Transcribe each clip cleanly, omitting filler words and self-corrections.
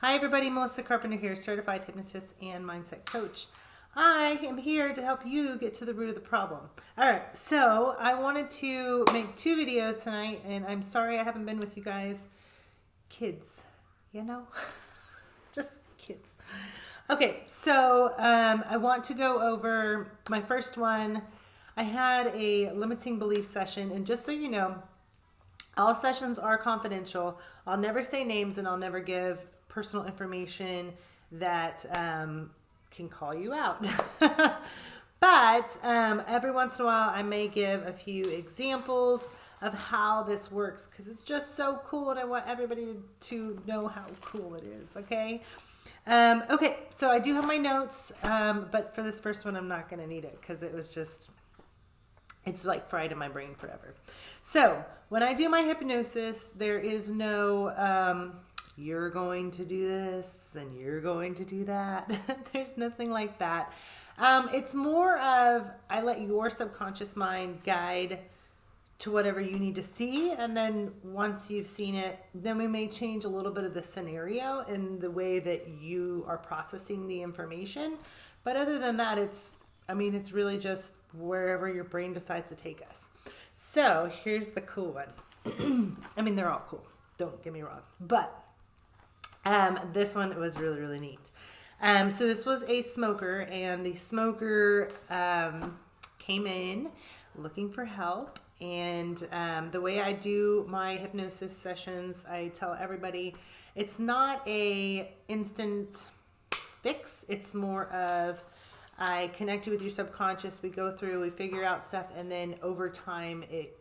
Hi everybody, Melissa Carpenter here, certified hypnotist and mindset coach. I am here to help you get to the root of the problem. All right, so I wanted to make two videos tonight, and I'm sorry I haven't been with you guys. Kids, you know, just kids. Okay, so I want to go over my first one. I had a limiting belief session, and just so you know, all sessions are confidential. I'll never say names and I'll never give personal information that can call you out. But every once in a while I may give a few examples of how this works because it's just so cool and I want everybody to know how cool it is, okay? Okay, so I do have my notes, but for this first one I'm not going to need it because it was just... it's like fried in my brain forever. So when I do my hypnosis, there is no, you're going to do this and you're going to do that. There's nothing like that. It's more of, I let your subconscious mind guide to whatever you need to see. And then once you've seen it, then we may change a little bit of the scenario in the way that you are processing the information. But other than that, it's really just wherever your brain decides to take us. So here's the cool one. They're all cool. Don't get me wrong. But this one was really, really neat. So this was a smoker, and the smoker came in looking for help. And the way I do my hypnosis sessions, I tell everybody it's not a instant fix. It's more of, I connect you with your subconscious, we go through, we figure out stuff, and then over time it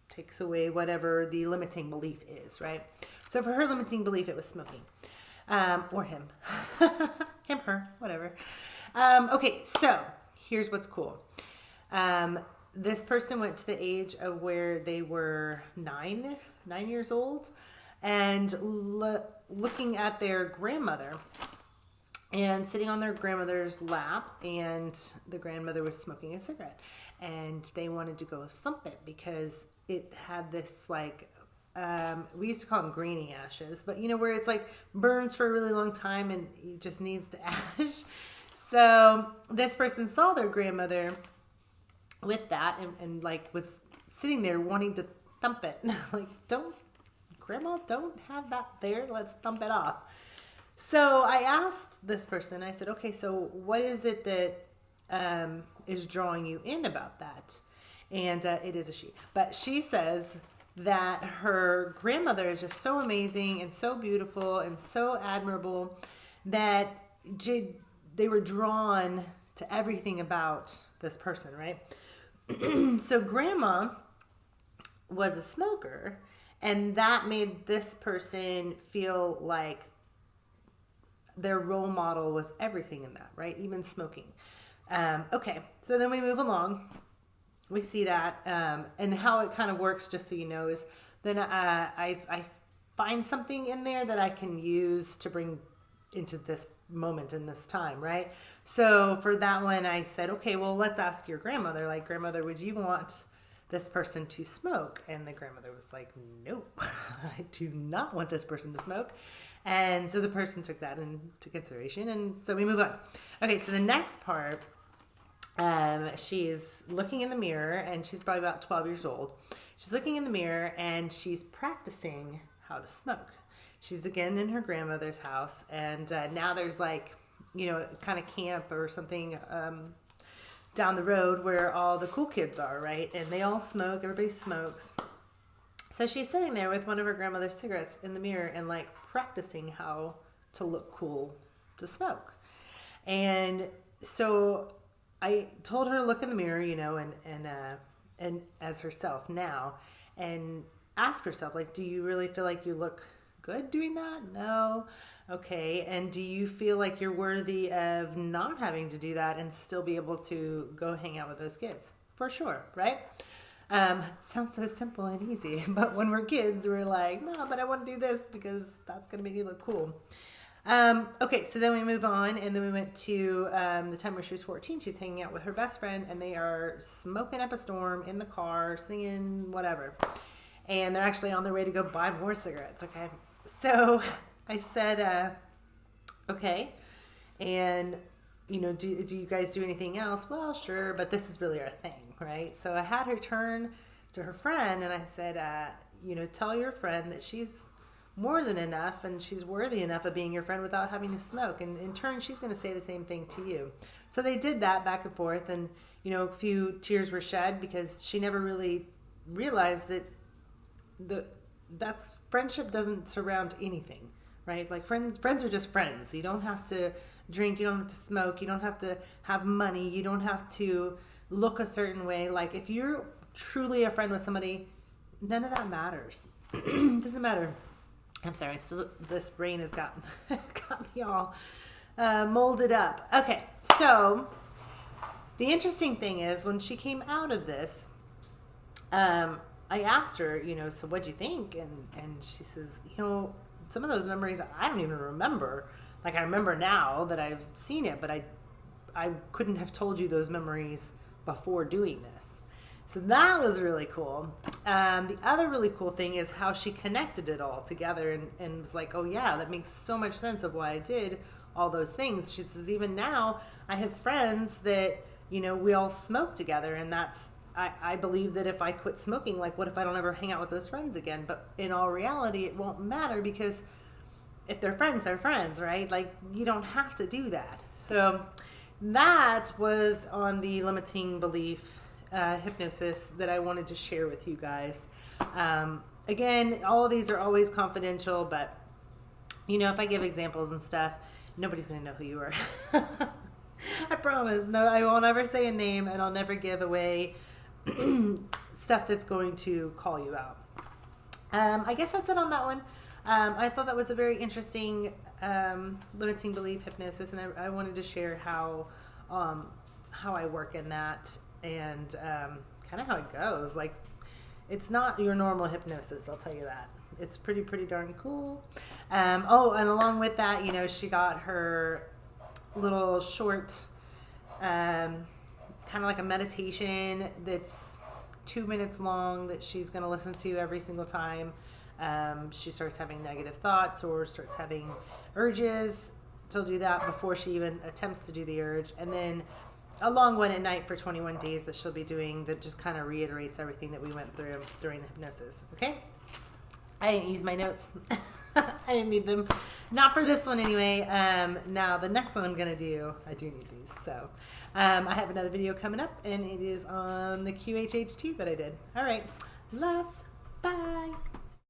takes away whatever the limiting belief is, right? So for her limiting belief, it was smoking. Or him. Him, her, whatever. Okay, so here's what's cool. This person went to the age of where they were 9 years old, and looking at their grandmother, and sitting on their grandmother's lap, and the grandmother was smoking a cigarette, and they wanted to go thump it because it had this we used to call them grainy ashes, but where it's like burns for a really long time and it just needs to ash. So this person saw their grandmother with that and was sitting there wanting to thump it. Grandma, don't have that there, let's thump it off. So I asked this person, I said, okay, so what is it that is drawing you in about that? And it is a she. But she says that her grandmother is just so amazing and so beautiful and so admirable that they were drawn to everything about this person, right? So grandma was a smoker, and that made this person feel like their role model was everything in that, right? Even smoking. Okay, so then we move along. We see that, and how it kind of works, just so you know, is then I find something in there that I can use to bring into this moment in this time, right? So for that one, I said, okay, well, let's ask your grandmother. Grandmother, would you want this person to smoke? And the grandmother was like, nope, I do not want this person to smoke. And so the person took that into consideration, and so we move on. Okay, so the next part, she's looking in the mirror, and she's probably about 12 years old. She's looking in the mirror, and she's practicing how to smoke. She's again in her grandmother's house, and now there's kind of camp or something down the road where all the cool kids are, right? And they all smoke, everybody smokes. So she's sitting there with one of her grandmother's cigarettes in the mirror and practicing how to look cool to smoke. And so I told her to look in the mirror, and as herself now, and ask herself, do you really feel like you look good doing that? No. Okay. And do you feel like you're worthy of not having to do that and still be able to go hang out with those kids? For sure, right? Sounds so simple and easy, but when we're kids, we're like, no, but I want to do this because that's going to make me look cool. Okay, so then we move on, and then we went to the time where she was 14. She's hanging out with her best friend, and they are smoking up a storm in the car, singing whatever. And they're actually on their way to go buy more cigarettes, okay? So I said, okay. And, you know, do you guys do anything else? Well, sure, but this is really our thing, right? So I had her turn to her friend and I said, you know, tell your friend that she's more than enough and she's worthy enough of being your friend without having to smoke. And in turn, she's going to say the same thing to you. So they did that back and forth, and, you know, a few tears were shed because she never really realized that that's friendship doesn't surround anything, right? Like friends are just friends. You don't have to drink, you don't have to smoke, you don't have to have money, you don't have to look a certain way. Like if you're truly a friend with somebody, none of that matters. Doesn't matter. I'm sorry, so this brain has got me all molded up. Okay, so the interesting thing is when she came out of this, I asked her, you know, so what'd you think? And she says, you know, some of those memories I don't even remember. Like I remember now that I've seen it, but I couldn't have told you those memories before doing this. So that was really cool. The other really cool thing is how she connected it all together and was like, oh yeah, that makes so much sense of why I did all those things. She says, even now I have friends that, you know, we all smoke together, and that's, I believe that if I quit smoking, like what if I don't ever hang out with those friends again? But in all reality, it won't matter because if they're friends, right? Like you don't have to do that. So that was on the limiting belief hypnosis that I wanted to share with you guys. Again, all of these are always confidential, but you know, if I give examples and stuff, nobody's going to know who you are. I promise. No, I won't ever say a name, and I'll never give away stuff that's going to call you out. I guess that's it on that one. I thought that was a very interesting limiting belief hypnosis, and I wanted to share how I work in that and kind of how it goes. Like, it's not your normal hypnosis, I'll tell you that. It's pretty darn cool. Oh, and along with that, you know, she got her little short, kind of like a meditation that's 2 minutes long that she's going to listen to every single time she starts having negative thoughts or starts having urges. She'll do that before she even attempts to do the urge. And then a long one at night for 21 days that she'll be doing that just kind of reiterates everything that we went through during the hypnosis. Okay? I didn't use my notes. I didn't need them. Not for this one anyway. Now the next one I'm going to do, I do need these. So I have another video coming up, and it is on the QHHT that I did. All right. Loves. Bye.